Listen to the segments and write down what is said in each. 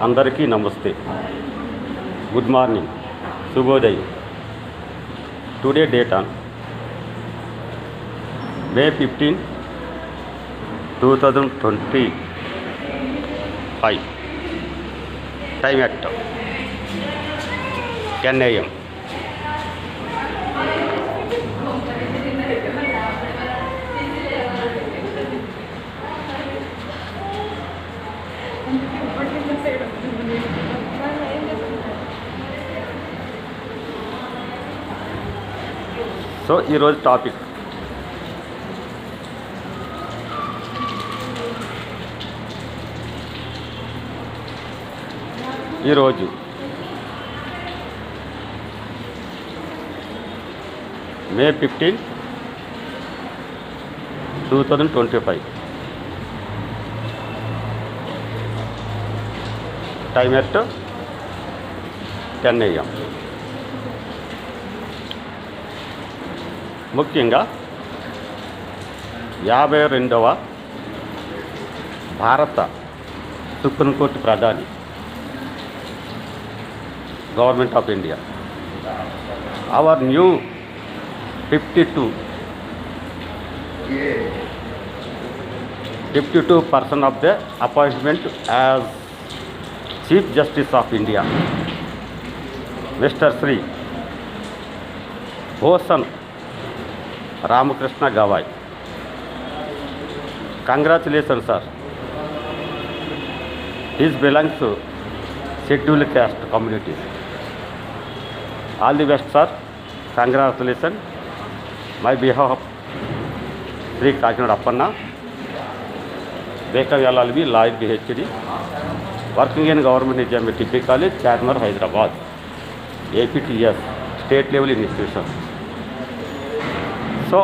అందరికీ నమస్తే. Good morning, శుభోదయ్. Today date on May 15, 2025. Time at 10 a.m. So ఈరోజు టాపిక్ ఈరోజు May 15, 2025. Time at 10 a.m. ముఖ్యంగా 52వ భారత సుప్రీంకోర్టు ప్రధాని government of India, our new 52 person of the appointment as Chief Justice of India, Mr. Sri Bhushan Ramakrishna Gawai. Congratulations, sir. He belongs to scheduled caste communities. All the best, sir. Congratulations. My behalf, Sri Kakinada Appanna, Bekam LLB, Lawyer PhD, working in Government Exam TP College, Charmer, Hyderabad, APTS, State Level Institution. So,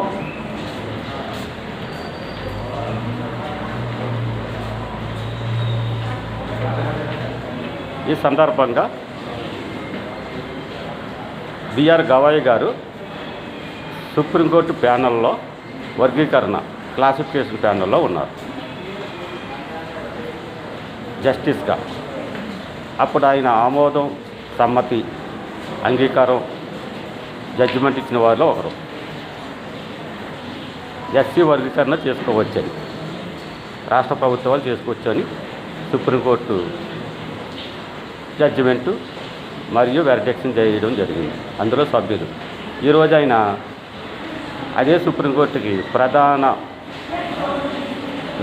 ఈ సందర్భంగా BR Gavai గారు supreme court ప్యానెల్లో వర్గీకరణ classification ప్యానెల్లో ఉన్నారు జస్టిస్గా. అప్పుడు ఆయన ఆమోదం, సమ్మతి, అంగీకారం, జడ్జిమెంట్ ఇచ్చిన వారిలో ఒకరు. ఎస్సీ వర్గీకరణ చేసుకోవచ్చని, రాష్ట్ర ప్రభుత్వాలు చేసుకోవచ్చని సుప్రీంకోర్టు జడ్జిమెంటు మరియు వెరిడక్షన్ చేయడం జరిగింది. అందులో సభ్యులు ఈరోజు ఆయన అదే సుప్రీంకోర్టుకి ప్రధాన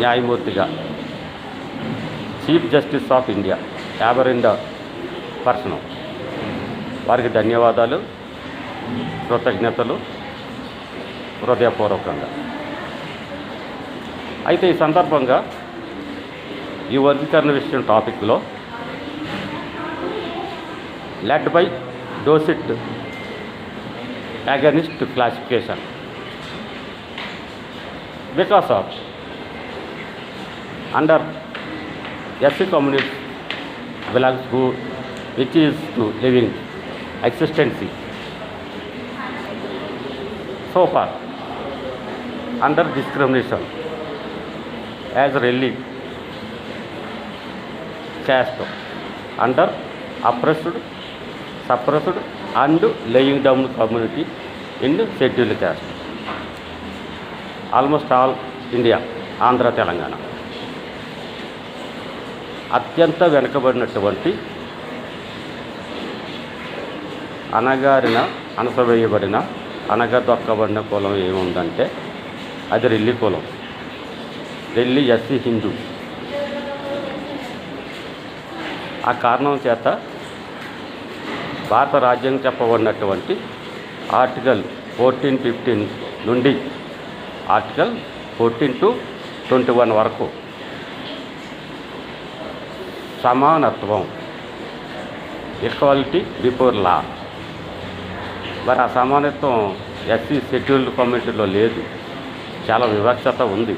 న్యాయమూర్తిగా, చీఫ్ జస్టిస్ ఆఫ్ ఇండియా 52వ పర్సన్. వారికి ధన్యవాదాలు, కృతజ్ఞతలు హృదయపూర్వకంగా. అయితే ఈ సందర్భంగా ఈ వర్గీకరణ విషయం టాపిక్లో led by Dosit against classification, because of under SC community belongs to which is to living existency. So far under discrimination as relief, caste, under oppressed, suppressed and laying down community in scheduled caste, almost all India, Andhra, Telangana. అత్యంత వెనుకబడినటువంటి, అణసవేయబడిన, అనగదొక్కబడిన కులం ఏముందంటే అది రెల్లి కులం. Relli SC Hindu. ఆ కారణం చేత భారత రాజ్యాంగం చెప్పబడినటువంటి ఆర్టికల్ 14-15 నుండి ఆర్టికల్ 14 to 21 వరకు సమానత్వం, ఈక్వాలిటీ బిఫోర్ లా. మరి ఆ సమానత్వం ఎస్సీ షెడ్యూల్డ్ కమ్యూనిటీలో లేదు. చాలా వివక్షత ఉంది,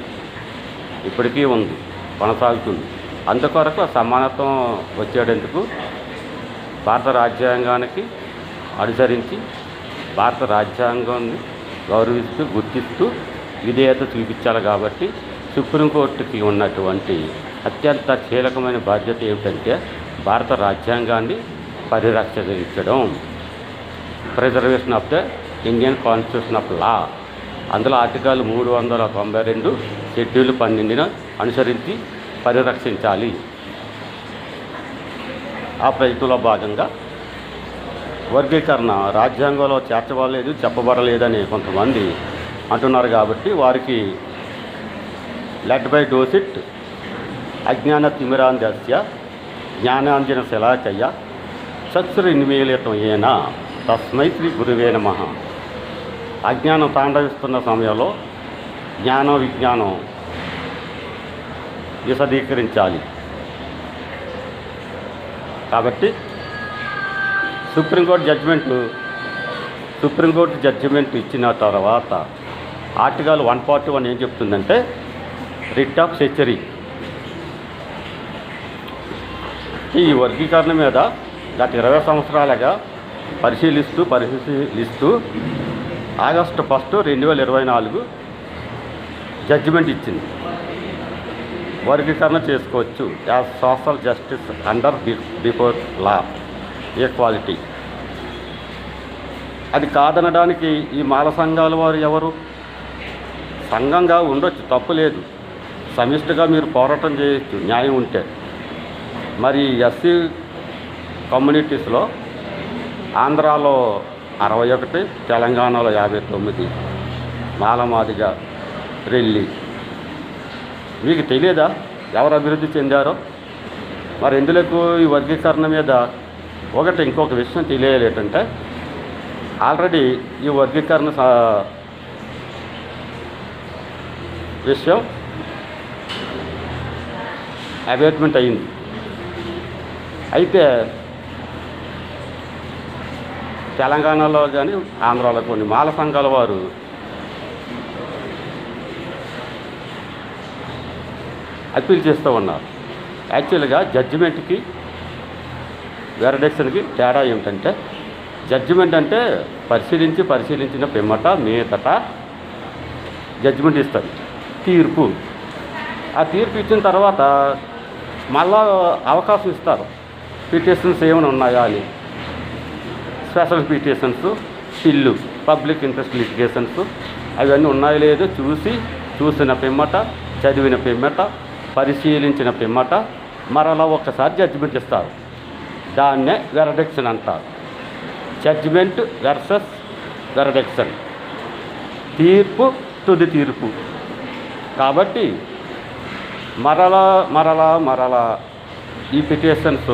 ఇప్పటికీ ఉంది, కొనసాగుతుంది. అందుకొరకు సమానత్వం వచ్చేటందుకు భారత రాజ్యాంగానికి అనుసరించి, భారత రాజ్యాంగాన్ని గౌరవిస్తూ, గుర్తిస్తూ విధేయత చూపించాలి. కాబట్టి సుప్రీంకోర్టుకి ఉన్నటువంటి అత్యంత కీలకమైన బాధ్యత ఏమిటంటే భారత రాజ్యాంగాన్ని పరిరక్షించడం, preservation of the Indian constitution of law. అందులో ఆర్టికల్ 392 షెడ్యూల్ 12ను అనుసరించి పరిరక్షించాలి. ఆ ప్రయత్నంలో భాగంగా వర్గీకరణ రాజ్యాంగంలో చేర్చబడలేదు, చెప్పబడలేదని కొంతమంది అంటున్నారు. కాబట్టి వారికి లెడ్ బై డోసిట్ అజ్ఞాన తిమిరాంధ్య జ్ఞానాంజన శలాకయ్య చక్షురిన్మీలితం ఏనా తస్మై శ్రీ గురువే నమః. అజ్ఞానం తాండవిస్తున్న సమయంలో జ్ఞానం విజ్ఞానం విశదీకరించాలి. కాబట్టి సుప్రీంకోర్టు జడ్జిమెంట్ ఇచ్చిన తర్వాత ఆర్టికల్ 141 ఏం చెప్తుందంటే రిట్ ఆఫ్ సెచరీ. ఈ వర్గీకరణ మీద గత 20 సంవత్సరాలుగా పరిశీలిస్తూ ఆగస్టు 1, 2024 జడ్జిమెంట్ ఇచ్చింది. వర్గీకరణ చేసుకోవచ్చు as social justice under before law equality. అది కాదనడానికి ఈ మాల సంఘాల వారు ఎవరు? సంఘంగా ఉండొచ్చు, తప్పు లేదు, సమిష్టిగా మీరు పోరాటం చేయొచ్చు న్యాయం ఉంటే. మరి ఎస్సీ కమ్యూనిటీస్లో ఆంధ్రాలో 61, తెలంగాణలో 59 మాలమాదిగా రెల్లి. మీకు తెలియదా ఎవరు అభివృద్ధి చెందారో? మరి ఎందులకు ఈ వర్గీకరణ మీద ఇంకొక విషయం తెలియాలి ఏంటంటే ఆల్రెడీ ఈ వర్గీకరణ విషయం అబేట్మెంట్ అయింది. అయితే తెలంగాణలో కానీ ఆంధ్రాలో కొన్ని మాల సంఘాల వారు అప్పీల్ చేస్తూ ఉన్నారు. యాక్చువల్గా జడ్జిమెంట్కి వెరడిక్షన్కి తేడా ఏమిటంటే జడ్జిమెంట్ అంటే పరిశీలించిన పిమ్మట మీదట జడ్జిమెంట్ ఇస్తారు, తీర్పు. ఆ తీర్పు ఇచ్చిన తర్వాత మళ్ళా అవకాశం ఇస్తారు పిటిషన్స్ ఏమైనా ఉన్నాయా అని. స్పెషల్ పిటిషన్స్, పిల్లు, పబ్లిక్ ఇంట్రెస్ట్ లిటిగేషన్స్ అవన్నీ ఉన్నాయో లేదో చూసిన పిమ్మట, చదివిన పిమ్మట, పరిశీలించిన పిమ్మట మరలా ఒక్కసారి జడ్జిమెంట్ ఇస్తారు. దాన్నే వెరడిక్షన్ అంటారు. జడ్జిమెంట్ వర్సెస్ వెరడిక్షన్, తీర్పు తుది తీర్పు. కాబట్టి మరలా ఈ పిటిషన్స్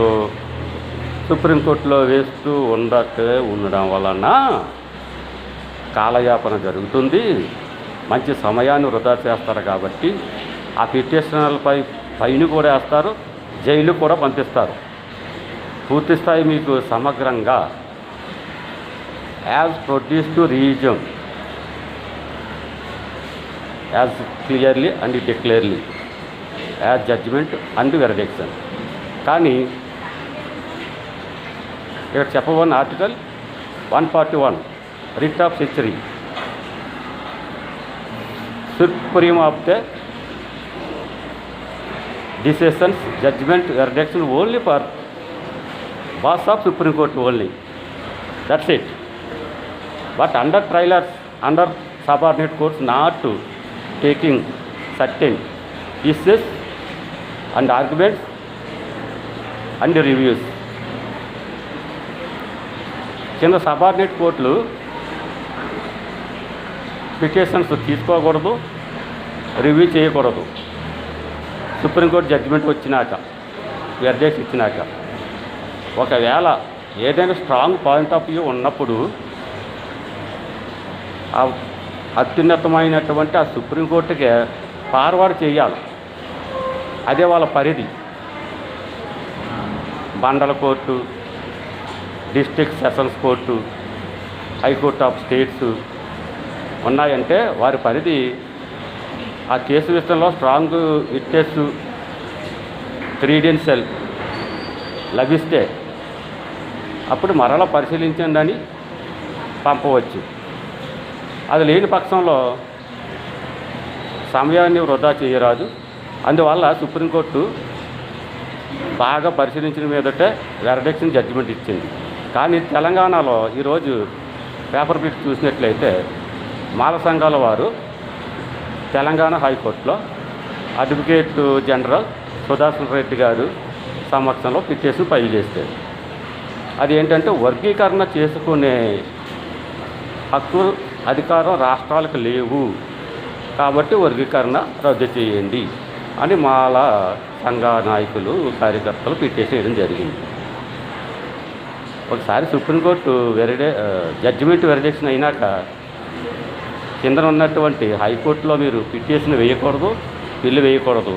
సుప్రీంకోర్టులో వేస్తూ ఉండడం వలన కాలయాపన జరుగుతుంది, మంచి సమయాన్ని వృధా చేస్తారు. కాబట్టి ఆ పిటిషనర్లపై ఫైన్ కూడా వేస్తారు, జైలు కూడా పంపిస్తారు. పూర్తిస్థాయి మీకు సమగ్రంగా as produce to reason as clearly and declaredly as judgement and verdiction. కానీ ఇక్కడ చెప్పబడిన ఆర్టికల్ 141 రిట్ ఆఫ్ సెచరీ supreme of the decisions judgement verdiction only for boss of supreme court only, that's it. But under trialers, under subordinate courts not taking certain issues and arguments and reviews. కింద subordinate కోర్టులు petitions తీసుకోకూడదు, review చేయకూడదు. సుప్రీంకోర్టు judgement వచ్చినాక, verdict ఇచ్చినాక, ఒకవేళ ఏదైనా strong point of view ఉన్నప్పుడు అత్యున్నతమైనటువంటి ఆ సుప్రీంకోర్టుకే ఫార్వర్డ్ చేయాలి. అదే వాళ్ళ పరిధి. మండల court, district sessions court, high court of states ఉన్నాయంటే వారి పరిధి ఆ కేసు విషయంలో స్ట్రాంగ్ విట్నెస్ క్రీడెన్షియల్ లభిస్తే అప్పుడు మరలా పరిశీలించండి అని పంపవచ్చు. అది లేని పక్షంలో సమయాన్ని వృధా చేయరాదు, అందువల్ల సుప్రీంకోర్టు బాగా పరిశీలించిన మీదటే వెరడిక్షన్ జడ్జిమెంట్ ఇచ్చింది. కానీ తెలంగాణలో ఈరోజు పేపర్ బిట్ చూసినట్లయితే మాల సంఘాల వారు తెలంగాణ హైకోర్టులో అడ్వకేట్ జనరల్ సుదర్శన్ రెడ్డి గారు సమక్షంలో పిటిషన్ ఫైల్ చేశారు. అది ఏంటంటే వర్గీకరణ చేసుకునే హక్కు అధికారం రాష్ట్రాలకు లేవు కాబట్టి వర్గీకరణ రద్దు చేయండి అని మాల సంఘ నాయకులు కార్యకర్తలు పిటిషన్ వేయడం జరిగింది. ఒకసారి సుప్రీంకోర్టు జడ్జిమెంట్ వెరిడక్షన్ అయినాక కింద ఉన్నటువంటి హైకోర్టులో మీరు పిటిషన్ వేయకూడదు, బిల్లు వేయకూడదు.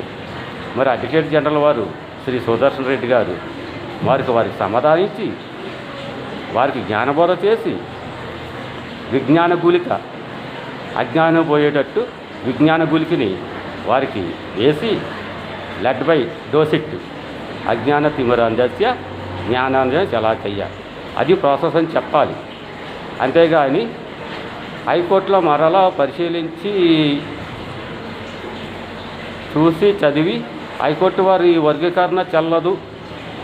మరి అడ్వకేట్ జనరల్ వారు శ్రీ సుదర్శన్ రెడ్డి గారు వారికి సమాధానించి వారికి జ్ఞానబోధ చేసి విజ్ఞాన గులిక అజ్ఞానం పోయేటట్టు విజ్ఞాన గులికిని వారికి వేసి లెడ్ బై డోసిట్ అజ్ఞాన తిమిరాంధ్య జ్ఞానాంధ్య చలాకయ్య అది ప్రాసెస్ అని చెప్పాలి. అంతేగాని హైకోర్టులో మరలా పరిశీలించి చూసి చదివి హైకోర్టు వారు ఈ వర్గీకరణ చెల్లదు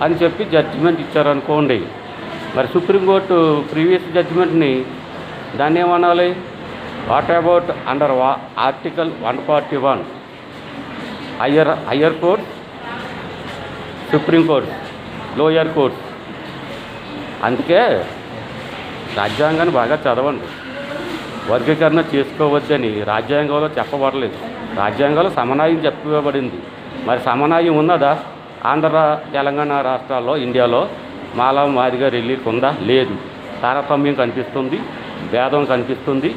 అని చెప్పి జడ్జిమెంట్ ఇచ్చారనుకోండి, మరి సుప్రీంకోర్టు ప్రీవియస్ జడ్జిమెంట్ని దాన్ని ఏమనాలి? What about under article 141 higher court, supreme court, lower court. అందుకే రాజ్యాంగాన్ని బాగా చదవండి. వర్గీకరణ చేసుకోవద్దని రాజ్యాంగంలో చెప్పబడలేదు. రాజ్యాంగంలో సమన్వయం చెప్పబడింది. మరి సమన్వయం ఉన్నదా? ఆంధ్ర తెలంగాణ రాష్ట్రాల్లో ఇండియాలో మాల మాదిగా రిలీఫ్ ఉందా? లేదు. తారతమ్యం కనిపిస్తుంది, భేదం కనిపిస్తుంది,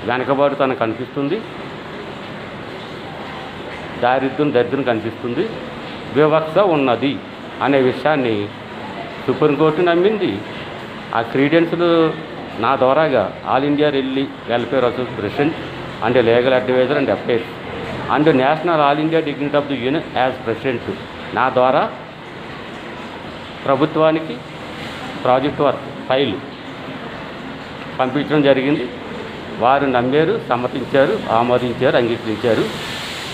వెనకబాటుతనం కనిపిస్తుంది, దరిద్రం కనిపిస్తుంది, వివక్ష ఉన్నది అనే విషయాన్ని సుప్రీంకోర్టు నమ్మింది. ఆ క్రీడెన్స్లు నా ద్వారాగా all India Relli welfare association and legal adviser and affairs and national all India dignity of the union as president నా ద్వారా ప్రభుత్వానికి ప్రాజెక్ట్ వర్క్ ఫైల్ పంపించడం జరిగింది. వారు నమ్మారు, సమ్మతించారు, ఆమోదించారు, అంగీకరించారు,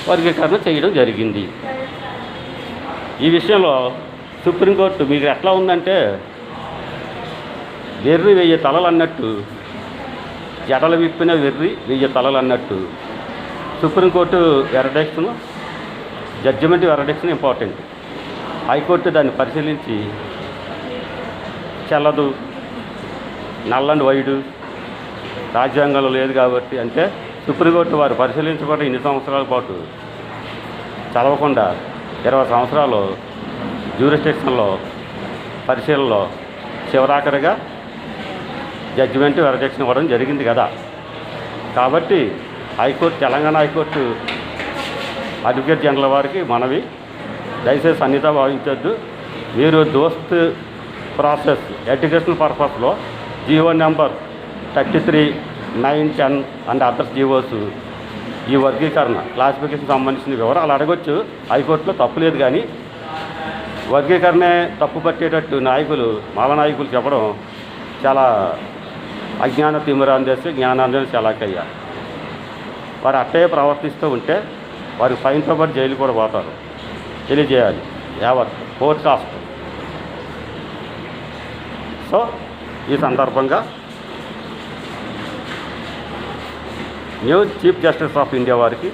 వర్గీకరణ చేయడం జరిగింది. ఈ విషయంలో సుప్రీంకోర్టు మీకు ఎట్లా ఉందంటే వెర్రి 1000 తలలు అన్నట్టు, జడలు విప్పిన వెర్రి 1000 తలలు అన్నట్టు సుప్రీంకోర్టు వెరడిక్షన్ జడ్జిమెంట్ వెరడిక్షన్ ఇంపార్టెంట్. హైకోర్టు దాన్ని పరిశీలించి చెల్లదు, నల్ అండ్ వైడు రాజ్యాంగంలో లేదు కాబట్టి, అంటే సుప్రీంకోర్టు వారు పరిశీలించకుండా ఇన్ని సంవత్సరాల పాటు చదవకుండా 20 సంవత్సరాలు జ్యూరిస్డిక్షన్లో పరిశీలనలో చివరాఖరిగా జడ్జిమెంట్ వెరడిక్షన్ ఇవ్వడం జరిగింది కదా. కాబట్టి high court, Telangana high court advocate general వారికి మనవి, దయచేసి అన్నితా భావించొద్దు. మీరు దోస్త్ ప్రాసెస్ ఎడ్యుకేషనల్ పర్పస్లో GO number 33, 9, 10 and others GOs ఈ వర్గీకరణ క్లాసిఫికేషన్ సంబంధించిన వివరాలు అడగొచ్చు. హైకోర్టులో తప్పు లేదు. కానీ వర్గీకరణే తప్పు పట్టేటట్టు నాయకులు, మాల నాయకులు చెప్పడం చాలా అజ్ఞాన తిమిరాంధ్య జ్ఞానాంధ్య చలాకయ్య. వారు అట్టే ప్రవర్తిస్తూ ఉంటే వారికి ఫైన్తో పాటు జైలు కూడా పోతారు. తెలియజేయాలి యావత్ పోడ్కాస్ట్. సో ఈ సందర్భంగా new chief justice of India వారికి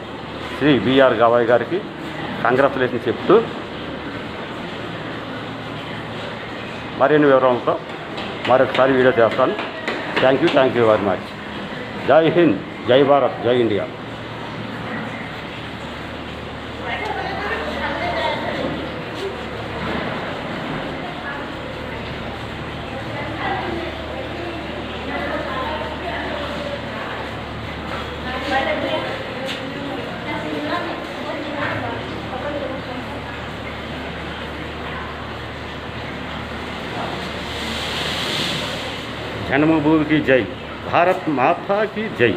శ్రీ బిఆర్ గవాయ్ గారికి కంగ్రాచులేషన్ చెప్తూ మరిన్ని వివరాలతో మరొకసారి వీడియో చేస్తాను. Thank you very much. జై హింద్, జై భారత్, జై ఇండియా. జన్మభూమికి జై, భారత్ మాతా की जय.